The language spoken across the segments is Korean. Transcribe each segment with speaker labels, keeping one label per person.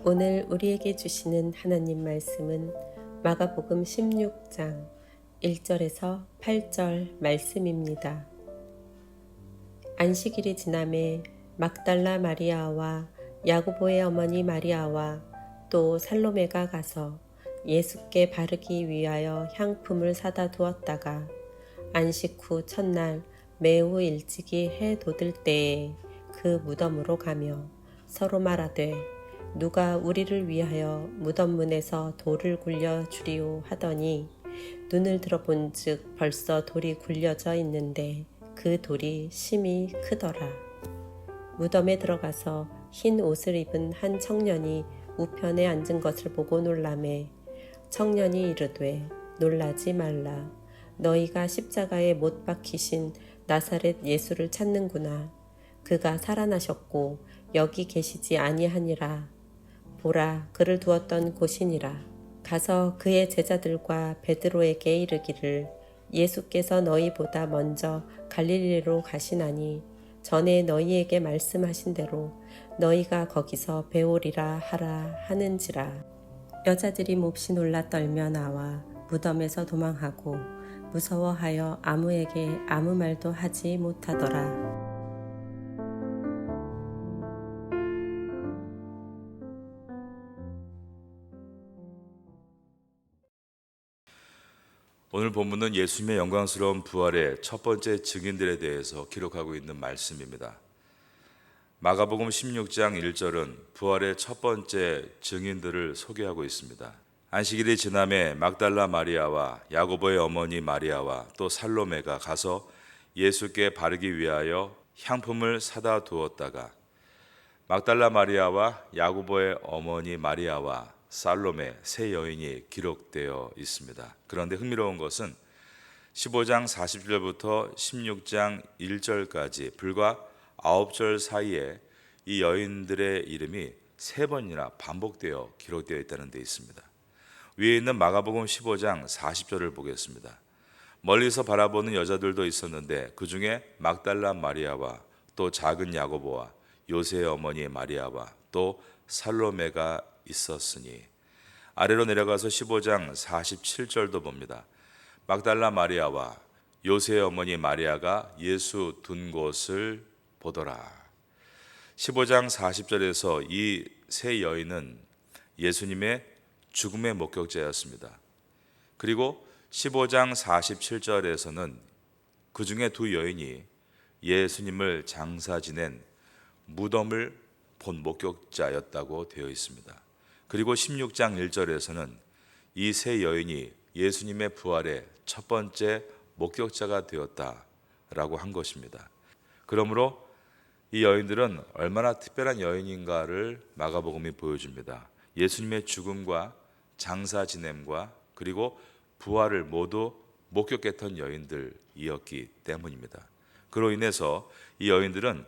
Speaker 1: 오늘 우리에게 주시는 하나님 말씀은 마가복음 16장 1절에서 8절 말씀입니다. 안식일이 지남에 막달라 마리아와 야고보의 어머니 마리아와 또 살로메가 가서 예수께 바르기 위하여 향품을 사다 두었다가 안식 후 첫날 매우 일찍이 해 돋을 때에 그 무덤으로 가며 서로 말하되 누가 우리를 위하여 무덤 문에서 돌을 굴려 주리오 하더니 눈을 들어본즉 벌써 돌이 굴려져 있는데 그 돌이 심히 크더라. 무덤에 들어가서 흰 옷을 입은 한 청년이 우편에 앉은 것을 보고 놀라매 청년이 이르되 놀라지 말라. 너희가 십자가에 못 박히신 나사렛 예수를 찾는구나. 그가 살아나셨고 여기 계시지 아니하니라. 보라, 그를 두었던 곳이니라. 가서 그의 제자들과 베드로에게 이르기를 예수께서 너희보다 먼저 갈릴리로 가시나니 전에 너희에게 말씀하신 대로 너희가 거기서 배우리라 하라 하는지라. 여자들이 몹시 놀라 떨며 나와 무덤에서 도망하고 무서워하여 아무에게 아무 말도 하지 못하더라.
Speaker 2: 오늘 본문은 예수님의 영광스러운 부활의 첫 번째 증인들에 대해서 기록하고 있는 말씀입니다. 마가복음 16장 1절은 부활의 첫 번째 증인들을 소개하고 있습니다. 안식일이 지남에 막달라 마리아와 야고보의 어머니 마리아와 또 살로메가 가서 예수께 바르기 위하여 향품을 사다 두었다가 막달라 마리아와 야고보의 어머니 마리아와 살로메 세 여인이 기록되어 있습니다. 그런데 흥미로운 것은 15장 40절부터 16장 1절까지 불과 9절 사이에 이 여인들의 이름이 3번이나 반복되어 기록되어 있다는 데 있습니다. 위에 있는 마가복음 15장 40절을 보겠습니다. 멀리서 바라보는 여자들도 있었는데 그 중에 막달라 마리아와 또 작은 야고보와 요새의 어머니 마리아와 또 살로메가 있었으니. 아래로 내려가서 15장 47절도 봅니다. 막달라 마리아와 요새의 어머니 마리아가 예수 둔 곳을 보더라. 15장 40절에서 이 세 여인은 예수님의 죽음의 목격자였습니다. 그리고 15장 47절에서는 그 중에 두 여인이 예수님을 장사 지낸 무덤을 본 목격자였다고 되어 있습니다. 그리고 16장 1절에서는 이 세 여인이 예수님의 부활의 첫 번째 목격자가 되었다라고 한 것입니다. 그러므로 이 여인들은 얼마나 특별한 여인인가를 마가복음이 보여줍니다. 예수님의 죽음과 장사 지냄과 그리고 부활을 모두 목격했던 여인들이었기 때문입니다. 그로 인해서 이 여인들은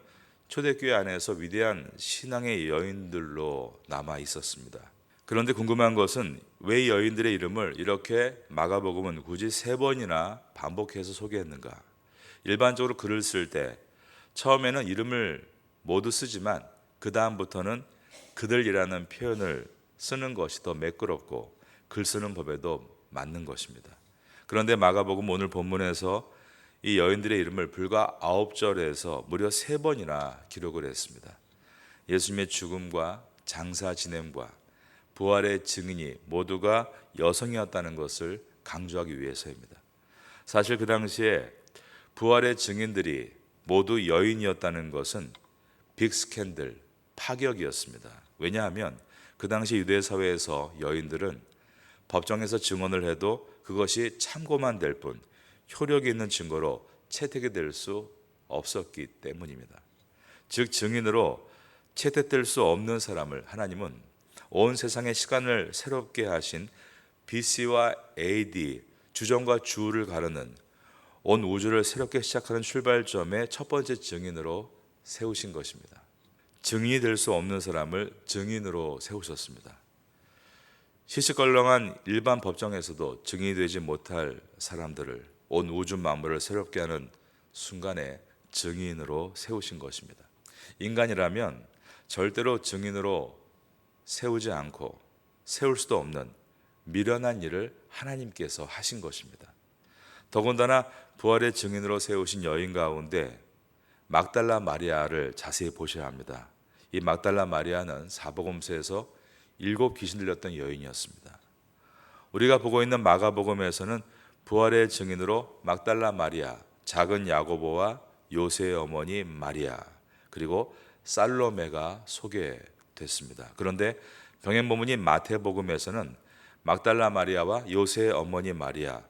Speaker 2: 초대교회 안에서 위대한 신앙의 여인들로 남아 있었습니다. 그런데 궁금한 것은 왜 이 여인들의 이름을 이렇게 마가복음은 굳이 3번이나 반복해서 소개했는가? 일반적으로 글을 쓸 때 처음에는 이름을 모두 쓰지만 그 다음부터는 그들이라는 표현을 쓰는 것이 더 매끄럽고 글 쓰는 법에도 맞는 것입니다. 그런데 마가복음 오늘 본문에서 이 여인들의 이름을 불과 9절에서 무려 3번이나 기록을 했습니다. 예수님의 죽음과 장사 지냄과 부활의 증인이 모두가 여성이었다는 것을 강조하기 위해서입니다. 사실 그 당시에 부활의 증인들이 모두 여인이었다는 것은 빅 스캔들, 파격이었습니다. 왜냐하면 그 당시 유대 사회에서 여인들은 법정에서 증언을 해도 그것이 참고만 될 뿐 효력이 있는 증거로 채택이 될 수 없었기 때문입니다. 즉 증인으로 채택될 수 없는 사람을 하나님은 온 세상의 시간을 새롭게 하신 BC와 AD, 주정과 주를 가르는 온 우주를 새롭게 시작하는 출발점의 첫 번째 증인으로 세우신 것입니다. 증인이 될 수 없는 사람을 증인으로 세우셨습니다. 시시껄렁한 일반 법정에서도 증인이 되지 못할 사람들을 온 우주 만물을 새롭게 하는 순간에 증인으로 세우신 것입니다. 인간이라면 절대로 증인으로 세우지 않고 세울 수도 없는 미련한 일을 하나님께서 하신 것입니다. 더군다나 부활의 증인으로 세우신 여인 가운데 막달라 마리아를 자세히 보셔야 합니다. 이 막달라 마리아는 사복음서에서 7 귀신 들렸던 여인이었습니다. 우리가 보고 있는 마가복음에서는 부활의 증인으로 막달라 마리아, 작은 야고보와 요새의 어머니 마리아, 그리고 살로메가 소개됐습니다. 그런데 병행본문인 마태복음에서는 막달라 마리아와 요새의 어머니 마리아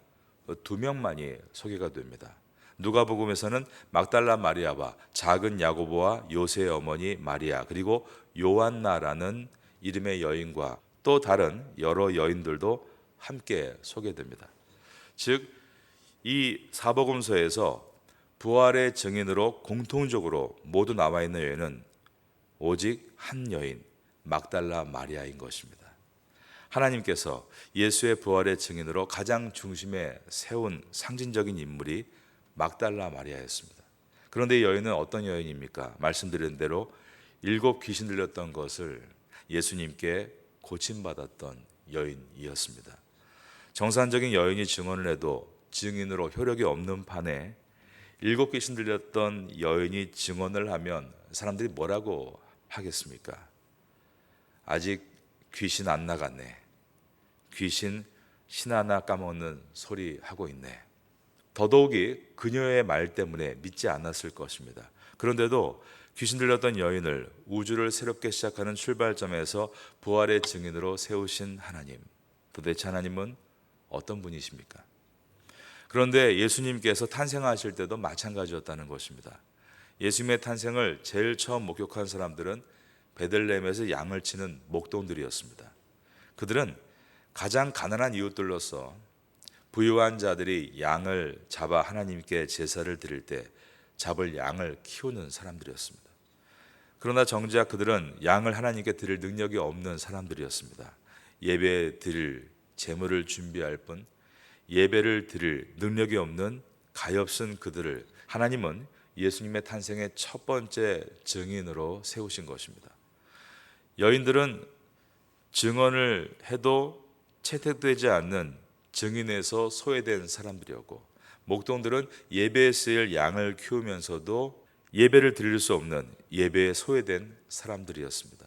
Speaker 2: 2명만이 소개가 됩니다. 누가복음에서는 막달라 마리아와 작은 야고보와 요새의 어머니 마리아, 그리고 요한나라는 이름의 여인과 또 다른 여러 여인들도 함께 소개됩니다. 즉, 이 사복음서에서 부활의 증인으로 공통적으로 모두 나와 있는 여인은 오직 한 여인, 막달라 마리아인 것입니다. 하나님께서 예수의 부활의 증인으로 가장 중심에 세운 상징적인 인물이 막달라 마리아였습니다. 그런데 이 여인은 어떤 여인입니까? 말씀드린 대로 7 귀신 들렸던 것을 예수님께 고침받았던 여인이었습니다. 정상적인 여인이 증언을 해도 증인으로 효력이 없는 판에 7 귀신 들렸던 여인이 증언을 하면 사람들이 뭐라고 하겠습니까? 아직 귀신 안 나갔네. 귀신 신 하나 까먹는 소리 하고 있네. 더더욱이 그녀의 말 때문에 믿지 않았을 것입니다. 그런데도 귀신 들렸던 여인을 우주를 새롭게 시작하는 출발점에서 부활의 증인으로 세우신 하나님, 도대체 하나님은 어떤 분이십니까? 그런데 예수님께서 탄생하실 때도 마찬가지였다는 것입니다. 예수님의 탄생을 제일 처음 목격한 사람들은 베들레헴에서 양을 치는 목동들이었습니다. 그들은 가장 가난한 이웃들로서 부유한 자들이 양을 잡아 하나님께 제사를 드릴 때 잡을 양을 키우는 사람들이었습니다. 그러나 정작 그들은 양을 하나님께 드릴 능력이 없는 사람들이었습니다. 예배 드릴 제물을 준비할 뿐 예배를 드릴 능력이 없는 가엾은 그들을 하나님은 예수님의 탄생의 첫 번째 증인으로 세우신 것입니다. 여인들은 증언을 해도 채택되지 않는 증인에서 소외된 사람들이었고, 목동들은 예배에 쓰일 양을 키우면서도 예배를 드릴 수 없는 예배에 소외된 사람들이었습니다.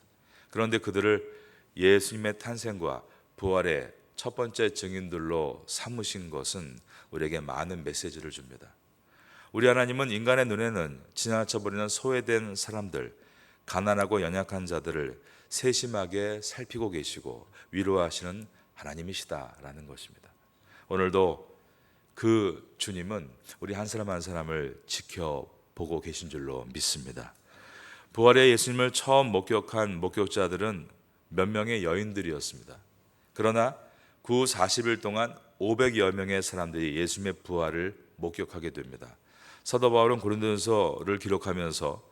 Speaker 2: 그런데 그들을 예수님의 탄생과 부활의 첫 번째 증인들로 삼으신 것은 우리에게 많은 메시지를 줍니다. 우리 하나님은 인간의 눈에는 지나쳐버리는 소외된 사람들, 가난하고 연약한 자들을 세심하게 살피고 계시고 위로하시는 하나님이시다라는 것입니다. 오늘도 그 주님은 우리 한 사람 한 사람을 지켜보고 계신 줄로 믿습니다. 부활의 예수님을 처음 목격한 목격자들은 몇 명의 여인들이었습니다. 그러나 그 후 40일 동안 500여 명의 사람들이 예수님의 부활을 목격하게 됩니다. 사도 바울은 고린도전서를 기록하면서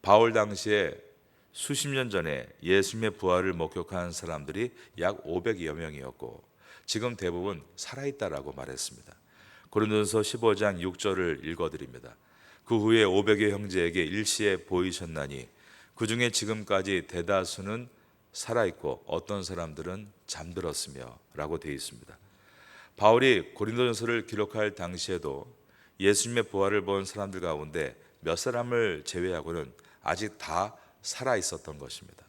Speaker 2: 바울 당시에 수십 년 전에 예수님의 부활을 목격한 사람들이 약 500여 명이었고 지금 대부분 살아있다라고 말했습니다. 고린도전서 15장 6절을 읽어드립니다. 그 후에 500의 형제에게 일시에 보이셨나니 그 중에 지금까지 대다수는 살아있고 어떤 사람들은 잠들었으며 라고 되어 있습니다. 바울이 고린도전서를 기록할 당시에도 예수님의 부활을 본 사람들 가운데 몇 사람을 제외하고는 아직 다 살아 있었던 것입니다.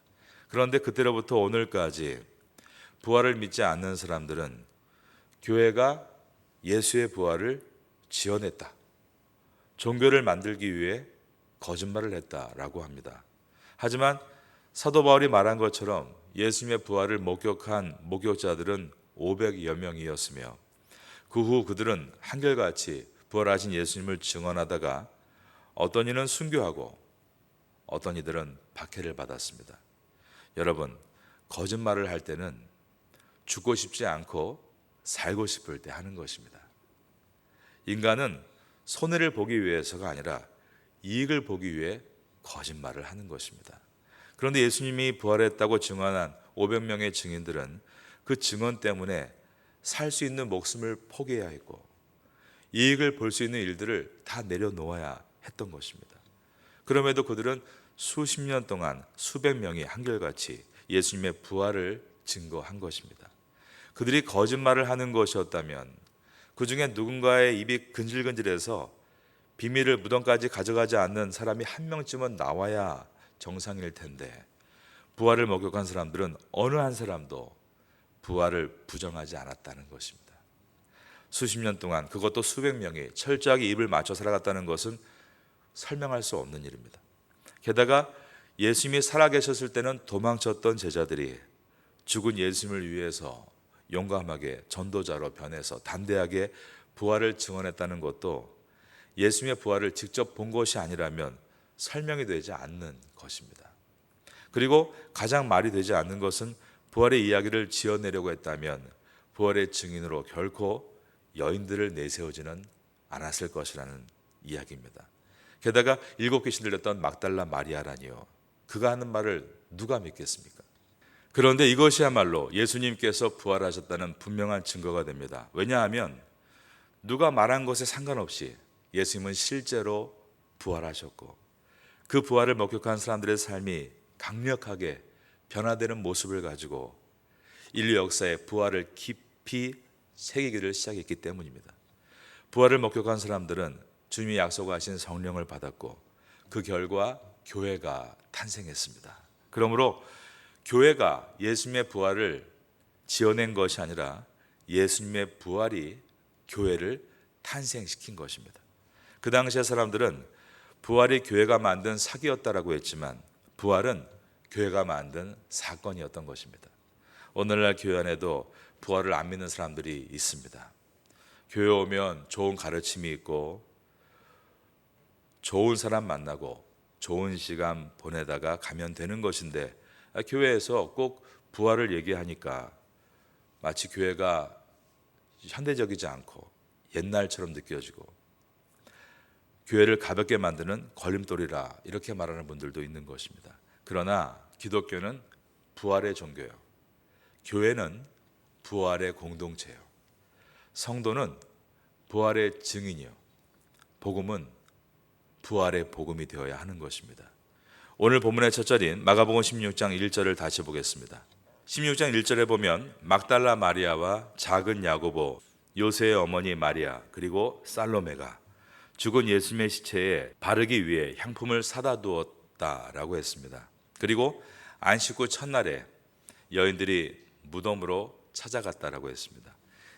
Speaker 2: 그런데 그때로부터 오늘까지 부활을 믿지 않는 사람들은 교회가 예수의 부활을 지어냈다, 종교를 만들기 위해 거짓말을 했다라고 합니다. 하지만 사도 바울이 말한 것처럼 예수님의 부활을 목격한 목격자들은 500여 명이었으며 그 후 그들은 한결같이 부활하신 예수님을 증언하다가 어떤 이는 순교하고 어떤 이들은 박해를 받았습니다. 여러분, 거짓말을 할 때는 죽고 싶지 않고 살고 싶을 때 하는 것입니다. 인간은 손해를 보기 위해서가 아니라 이익을 보기 위해 거짓말을 하는 것입니다. 그런데 예수님이 부활했다고 증언한 500명의 증인들은 그 증언 때문에 살 수 있는 목숨을 포기해야 했고 이익을 볼 수 있는 일들을 다 내려놓아야 했던 것입니다. 그럼에도 그들은 수십 년 동안 수백 명이 한결같이 예수님의 부활을 증거한 것입니다. 그들이 거짓말을 하는 것이었다면 그 중에 누군가의 입이 근질근질해서 비밀을 무덤까지 가져가지 않는 사람이 한 명쯤은 나와야 정상일 텐데, 부활을 목격한 사람들은 어느 한 사람도 부활을 부정하지 않았다는 것입니다. 수십 년 동안, 그것도 수백 명이 철저하게 입을 맞춰 살아갔다는 것은 설명할 수 없는 일입니다. 게다가 예수님이 살아계셨을 때는 도망쳤던 제자들이 죽은 예수님을 위해서 용감하게 전도자로 변해서 담대하게 부활을 증언했다는 것도 예수님의 부활을 직접 본 것이 아니라면 설명이 되지 않는 것입니다. 그리고 가장 말이 되지 않는 것은 부활의 이야기를 지어내려고 했다면 부활의 증인으로 결코 여인들을 내세우지는 않았을 것이라는 이야기입니다. 게다가 7귀신 들렸던 막달라 마리아라니요, 그가 하는 말을 누가 믿겠습니까? 그런데 이것이야말로 예수님께서 부활하셨다는 분명한 증거가 됩니다. 왜냐하면 누가 말한 것에 상관없이 예수님은 실제로 부활하셨고, 그 부활을 목격한 사람들의 삶이 강력하게 변화되는 모습을 가지고 인류 역사에 부활을 깊이 새기기를 시작했기 때문입니다. 부활을 목격한 사람들은 주님이 약속하신 성령을 받았고, 그 결과 교회가 탄생했습니다. 그러므로 교회가 예수님의 부활을 지어낸 것이 아니라 예수님의 부활이 교회를 탄생시킨 것입니다. 그 당시의 사람들은 부활이 교회가 만든 사기였다라고 했지만 부활은 교회가 만든 사건이었던 것입니다. 오늘날 교회 안에도 부활을 안 믿는 사람들이 있습니다. 교회 오면 좋은 가르침이 있고 좋은 사람 만나고 좋은 시간 보내다가 가면 되는 것인데, 교회에서 꼭 부활을 얘기하니까 마치 교회가 현대적이지 않고 옛날처럼 느껴지고 교회를 가볍게 만드는 걸림돌이라 이렇게 말하는 분들도 있는 것입니다. 그러나 기독교는 부활의 종교예요. 교회는 부활의 공동체예요. 성도는 부활의 증인이요, 복음은 부활의 복음이 되어야 하는 것입니다. 오늘 본문의 첫 절인 마가복음 16장 1절을 다시 보겠습니다. 16장 1절에 보면 막달라 마리아와 작은 야고보, 요새의 어머니 마리아, 그리고 살로메가 죽은 예수님의 시체에 바르기 위해 향품을 사다 두었다라고 했습니다. 그리고 안식 후 첫날에 여인들이 무덤으로 찾아갔다라고 했습니다.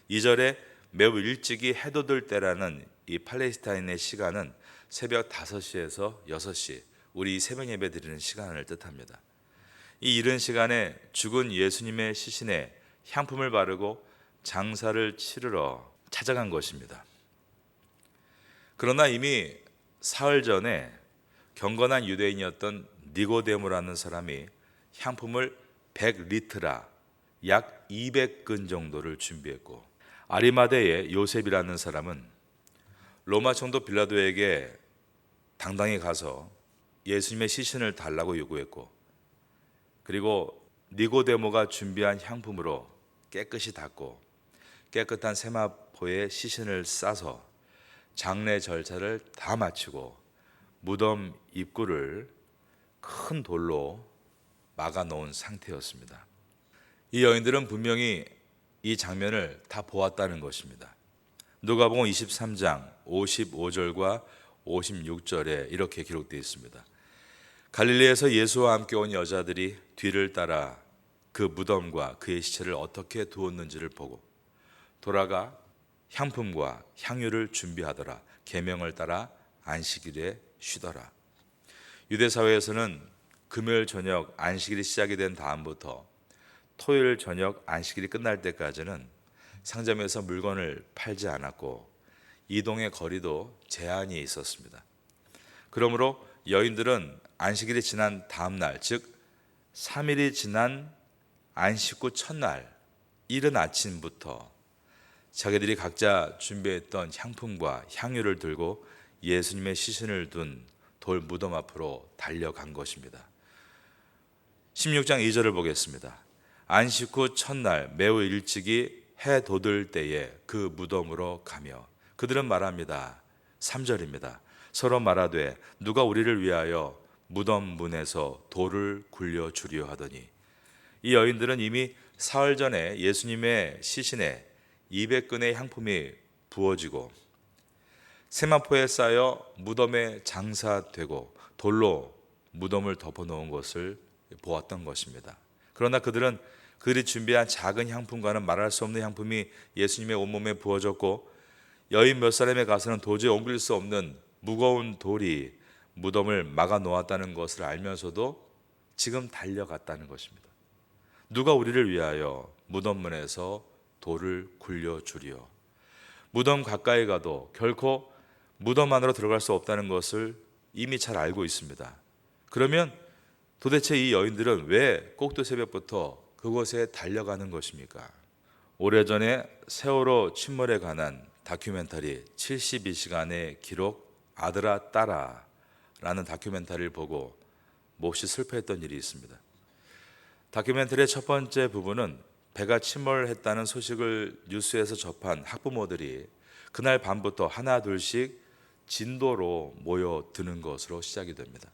Speaker 2: 2절에 매우 일찍이 해돋을 때라는 이 팔레스타인의 시간은 새벽 5시에서 6시, 우리 새벽 예배 드리는 시간을 뜻합니다. 이 이른 시간에 죽은 예수님의 시신에 향품을 바르고 장사를 치르러 찾아간 것입니다. 그러나 이미 사흘 전에 경건한 유대인이었던 니고데모라는 사람이 향품을 100리트라 약 200근 정도를 준비했고, 아리마대의 요셉이라는 사람은 로마 총독 빌라도에게 당당히 가서 예수님의 시신을 달라고 요구했고, 그리고 니고데모가 준비한 향품으로 깨끗이 닦고 깨끗한 세마포에 시신을 싸서 장례 절차를 다 마치고 무덤 입구를 큰 돌로 막아 놓은 상태였습니다. 이 여인들은 분명히 이 장면을 다 보았다는 것입니다. 누가복음 23장 55절과 56절에 이렇게 기록되어 있습니다. 갈릴리에서 예수와 함께 온 여자들이 뒤를 따라 그 무덤과 그의 시체를 어떻게 두었는지를 보고 돌아가 향품과 향유를 준비하더라. 계명을 따라 안식일에 쉬더라. 유대 사회에서는 금요일 저녁 안식일이 시작이 된 다음부터 토요일 저녁 안식일이 끝날 때까지는 상점에서 물건을 팔지 않았고 이동의 거리도 제한이 있었습니다. 그러므로 여인들은 안식일이 지난 다음 날, 즉 3일이 지난 안식 후 첫날 이른 아침부터 자기들이 각자 준비했던 향품과 향유를 들고 예수님의 시신을 둔 돌 무덤 앞으로 달려간 것입니다. 16장 2절을 보겠습니다. 안식 후 첫날 매우 일찍이 해 돋을 때에 그 무덤으로 가며 그들은 말합니다. 3절입니다. 서로 말하되 누가 우리를 위하여 무덤 문에서 돌을 굴려 주려 하더니 이 여인들은 이미 사흘 전에 예수님의 시신에 200근의 향품이 부어지고 세마포에 쌓여 무덤에 장사되고 돌로 무덤을 덮어놓은 것을 보았던 것입니다. 그러나 그들이 준비한 작은 향품과는 말할 수 없는 향품이 예수님의 온몸에 부어졌고 여인 몇 사람에 가서는 도저히 옮길 수 없는 무거운 돌이 무덤을 막아 놓았다는 것을 알면서도 지금 달려갔다는 것입니다. 누가 우리를 위하여 무덤문에서 돌을 굴려주리요. 무덤 가까이 가도 결코 무덤 안으로 들어갈 수 없다는 것을 이미 잘 알고 있습니다. 그러면 도대체 이 여인들은 왜 꼭두 새벽부터 그곳에 달려가는 것입니까? 오래전에 세월호 침몰에 관한 다큐멘터리 72시간의 기록 아들아 딸아 라는 다큐멘터리를 보고 몹시 슬퍼했던 일이 있습니다. 다큐멘터리의 첫 번째 부분은 배가 침몰했다는 소식을 뉴스에서 접한 학부모들이 그날 밤부터 하나 둘씩 진도로 모여드는 것으로 시작이 됩니다.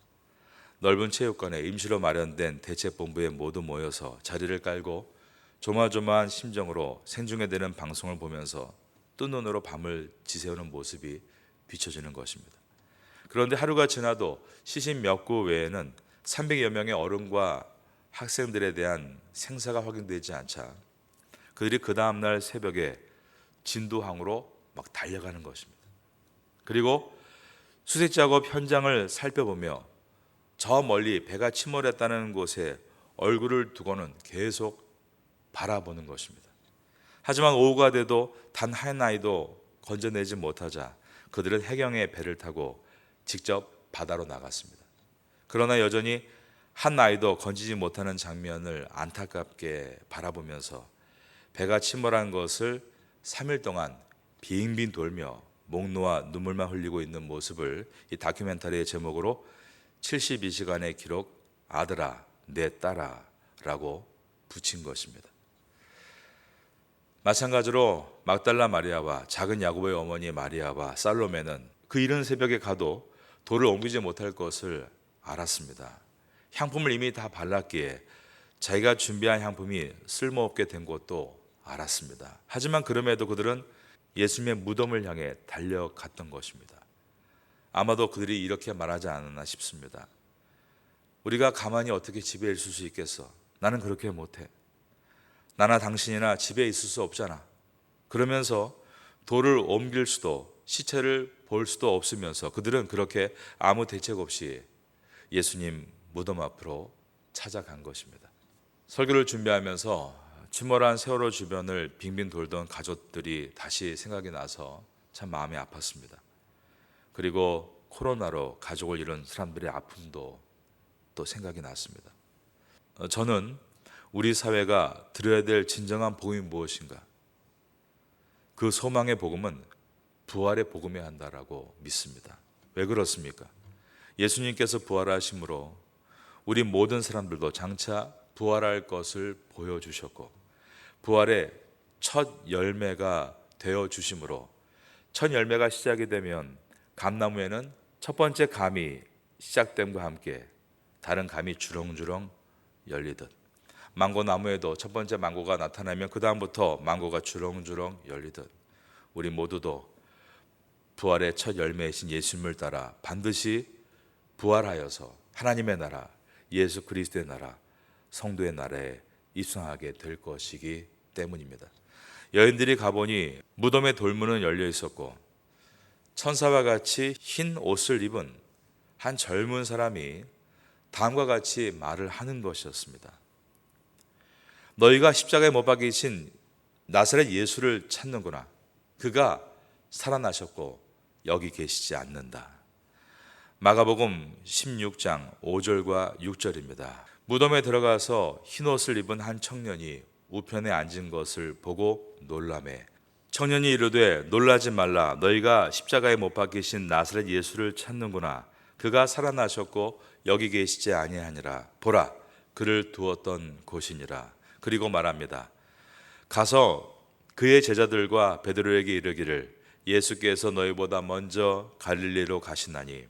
Speaker 2: 넓은 체육관에 임시로 마련된 대책본부에 모두 모여서 자리를 깔고 조마조마한 심정으로 생중계되는 방송을 보면서 뜬 눈으로 밤을 지새우는 모습이 비춰지는 것입니다. 그런데 하루가 지나도 시신 몇 구 외에는 300여 명의 어른과 학생들에 대한 생사가 확인되지 않자 그들이 그 다음날 새벽에 진도항으로 막 달려가는 것입니다. 그리고 수색 작업 현장을 살펴보며 저 멀리 배가 침몰했다는 곳에 얼굴을 두고는 계속 바라보는 것입니다. 하지만 오후가 돼도 단 한 아이도 건져내지 못하자 그들은 해경의 배를 타고 직접 바다로 나갔습니다. 그러나 여전히 한 아이도 건지지 못하는 장면을 안타깝게 바라보면서 배가 침몰한 것을 3일 동안 빙빙 돌며 목 놓아 눈물만 흘리고 있는 모습을 이 다큐멘터리의 제목으로 72시간의 기록 아들아 내 딸아 라고 붙인 것입니다. 마찬가지로 막달라 마리아와 작은 야고보의 어머니 마리아와 살로메는 그 이른 새벽에 가도 돌을 옮기지 못할 것을 알았습니다. 향품을 이미 다 발랐기에 자기가 준비한 향품이 쓸모없게 된 것도 알았습니다. 하지만 그럼에도 그들은 예수님의 무덤을 향해 달려갔던 것입니다. 아마도 그들이 이렇게 말하지 않았나 싶습니다. 우리가 가만히 어떻게 집에 있을 수 있겠어? 나는 그렇게 못해. 나나 당신이나 집에 있을 수 없잖아. 그러면서 돌을 옮길 수도 시체를 볼 수도 없으면서 그들은 그렇게 아무 대책 없이 예수님 무덤 앞으로 찾아간 것입니다. 설교를 준비하면서 침몰한 세월호 주변을 빙빙 돌던 가족들이 다시 생각이 나서 참 마음이 아팠습니다. 그리고 코로나로 가족을 잃은 사람들의 아픔도 또 생각이 났습니다. 저는 우리 사회가 들어야 될 진정한 복음이 무엇인가? 그 소망의 복음은 부활의 복음이어야 한다라고 믿습니다. 왜 그렇습니까? 예수님께서 부활하심으로 우리 모든 사람들도 장차 부활할 것을 보여주셨고 부활의 첫 열매가 되어주심으로 첫 열매가 시작이 되면 감나무에는 첫 번째 감이 시작됨과 함께 다른 감이 주렁주렁 열리듯 망고나무에도 첫 번째 망고가 나타나면 그 다음부터 망고가 주렁주렁 열리듯 우리 모두도 부활의 첫 열매이신 예수님을 따라 반드시 부활하여서 하나님의 나라, 예수 그리스도의 나라, 성도의 나라에 입성하게 될 것이기 때문입니다. 여인들이 가보니 무덤의 돌문은 열려 있었고 천사와 같이 흰 옷을 입은 한 젊은 사람이 다음과 같이 말을 하는 것이었습니다. 너희가 십자가에 못 박이신 나사렛 예수를 찾는구나. 그가 살아나셨고 여기 계시지 않는다. 마가복음 16장 5절과 6절입니다. 무덤에 들어가서 흰옷을 입은 한 청년이 우편에 앉은 것을 보고 놀라매 청년이 이르되 놀라지 말라. 너희가 십자가에 못 박히신 나사렛 예수를 찾는구나. 그가 살아나셨고 여기 계시지 아니하니라. 보라 그를 두었던 곳이니라. 그리고 말합니다. 가서 그의 제자들과 베드로에게 이르기를 예수께서 너희보다 먼저 갈릴리로 가시나니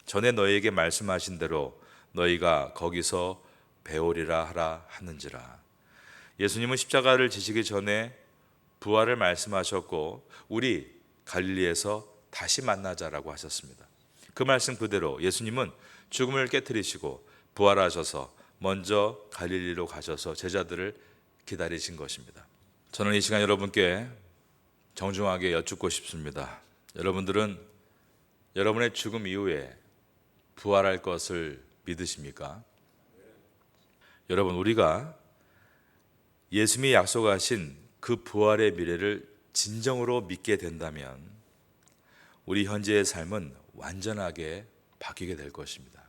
Speaker 2: 전에 너희에게 말씀하신 대로 너희가 거기서 배우리라 하라 하는지라. 예수님은 십자가를 지시기 전에 부활을 말씀하셨고 우리 갈릴리에서 다시 만나자라고 하셨습니다. 그 말씀 그대로 예수님은 죽음을 깨뜨리시고 부활하셔서 먼저 갈릴리로 가셔서 제자들을 기다리신 것입니다. 저는 이 시간 여러분께 정중하게 여쭙고 싶습니다. 여러분들은 여러분의 죽음 이후에 부활할 것을 믿으십니까? 여러분, 우리가 예수님이 약속하신 그 부활의 미래를 진정으로 믿게 된다면 우리 현재의 삶은 완전하게 바뀌게 될 것입니다.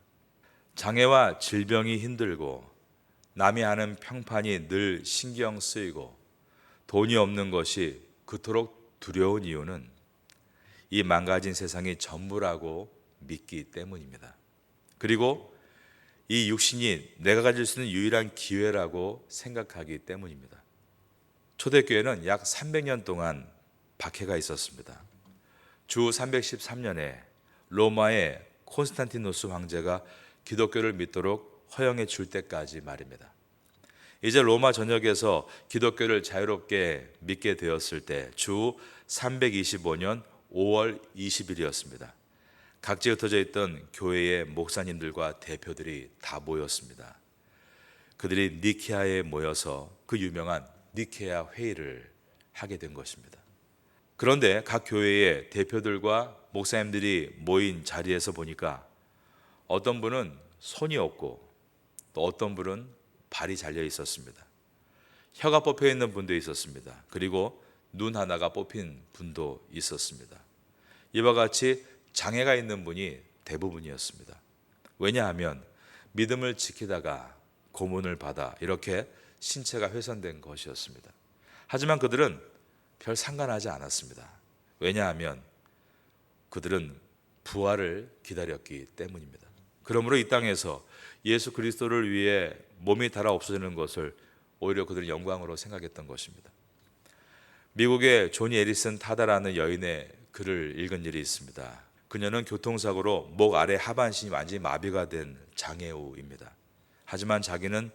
Speaker 2: 장애와 질병이 힘들고 남이 하는 평판이 늘 신경 쓰이고 돈이 없는 것이 그토록 두려운 이유는 이 망가진 세상이 전부라고 믿기 때문입니다. 그리고 이 육신이 내가 가질 수 있는 유일한 기회라고 생각하기 때문입니다. 초대교회는 약 300년 동안 박해가 있었습니다. 주 313년에 로마의 콘스탄티노스 황제가 기독교를 믿도록 허용해 줄 때까지 말입니다. 이제 로마 전역에서 기독교를 자유롭게 믿게 되었을 때 주 325년 5월 20일이었습니다. 각지에 흩어져 있던 교회의 목사님들과 대표들이 다 모였습니다. 그들이 니케아에 모여서 그 유명한 니케아 회의를 하게 된 것입니다. 그런데 각 교회의 대표들과 목사님들이 모인 자리에서 보니까 어떤 분은 손이 없고 또 어떤 분은 발이 잘려 있었습니다. 혀가 뽑혀 있는 분도 있었습니다. 그리고 눈 하나가 뽑힌 분도 있었습니다. 이와 같이 장애가 있는 분이 대부분이었습니다. 왜냐하면 믿음을 지키다가 고문을 받아 이렇게 신체가 훼손된 것이었습니다. 하지만 그들은 별 상관하지 않았습니다. 왜냐하면 그들은 부활을 기다렸기 때문입니다. 그러므로 이 땅에서 예수 그리스도를 위해 몸이 닳아 없어지는 것을 오히려 그들은 영광으로 생각했던 것입니다. 미국의 조니 에리슨 타다라는 여인의 글을 읽은 일이 있습니다. 그녀는 교통사고로 목 아래 하반신이 완전히 마비가 된 장애우입니다. 하지만 자기는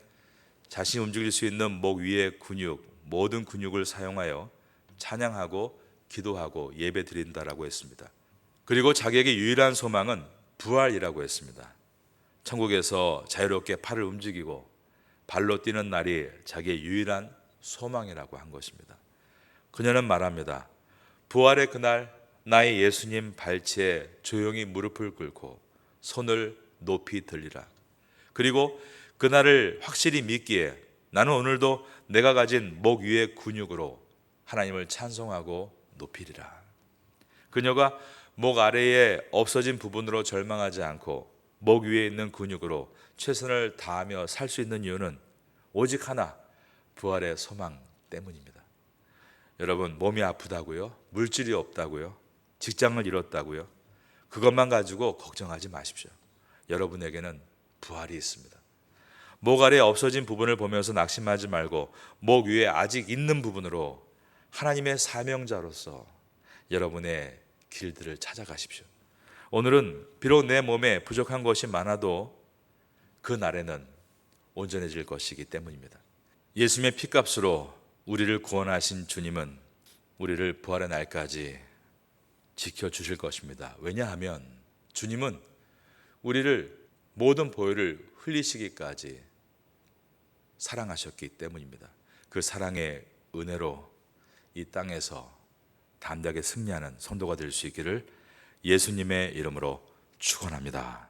Speaker 2: 자신이 움직일 수 있는 목 위의 근육, 모든 근육을 사용하여 찬양하고 기도하고 예배 드린다라고 했습니다. 그리고 자기에게 유일한 소망은 부활이라고 했습니다. 천국에서 자유롭게 팔을 움직이고 발로 뛰는 날이 자기의 유일한 소망이라고 한 것입니다. 그녀는 말합니다. 부활의 그날 나의 예수님 발치에 조용히 무릎을 꿇고 손을 높이 들리라. 그리고 그날을 확실히 믿기에 나는 오늘도 내가 가진 목 위의 근육으로 하나님을 찬송하고 높이리라. 그녀가 목 아래에 없어진 부분으로 절망하지 않고 목 위에 있는 근육으로 최선을 다하며 살 수 있는 이유는 오직 하나, 부활의 소망 때문입니다. 여러분, 몸이 아프다고요? 물질이 없다고요? 직장을 잃었다고요? 그것만 가지고 걱정하지 마십시오. 여러분에게는 부활이 있습니다. 목 아래에 없어진 부분을 보면서 낙심하지 말고 목 위에 아직 있는 부분으로 하나님의 사명자로서 여러분의 길들을 찾아가십시오. 오늘은 비록 내 몸에 부족한 것이 많아도 그 날에는 온전해질 것이기 때문입니다. 예수님의 피값으로 우리를 구원하신 주님은 우리를 부활의 날까지 지켜주실 것입니다. 왜냐하면 주님은 우리를 모든 보혈을 흘리시기까지 사랑하셨기 때문입니다. 그 사랑의 은혜로 이 땅에서 담대하게 승리하는 성도가 될 수 있기를 예수님의 이름으로 축원합니다.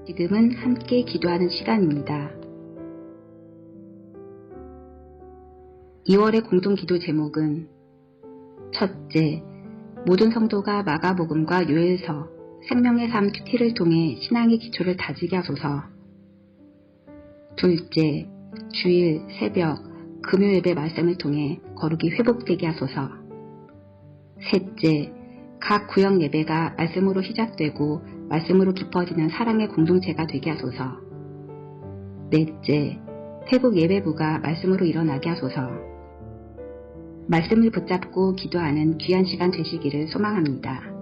Speaker 3: 지금은 함께 기도하는 시간입니다. 2월의 공동기도 제목은 첫째, 모든 성도가 마가복음과 요엘서, 생명의 삶 큐티를 통해 신앙의 기초를 다지게 하소서. 둘째, 주일, 새벽, 금요 예배 말씀을 통해 거룩이 회복되게 하소서. 셋째, 각 구역 예배가 말씀으로 시작되고 말씀으로 깊어지는 사랑의 공동체가 되게 하소서. 넷째, 태국 예배부가 말씀으로 일어나게 하소서. 말씀을 붙잡고 기도하는 귀한 시간 되시기를 소망합니다.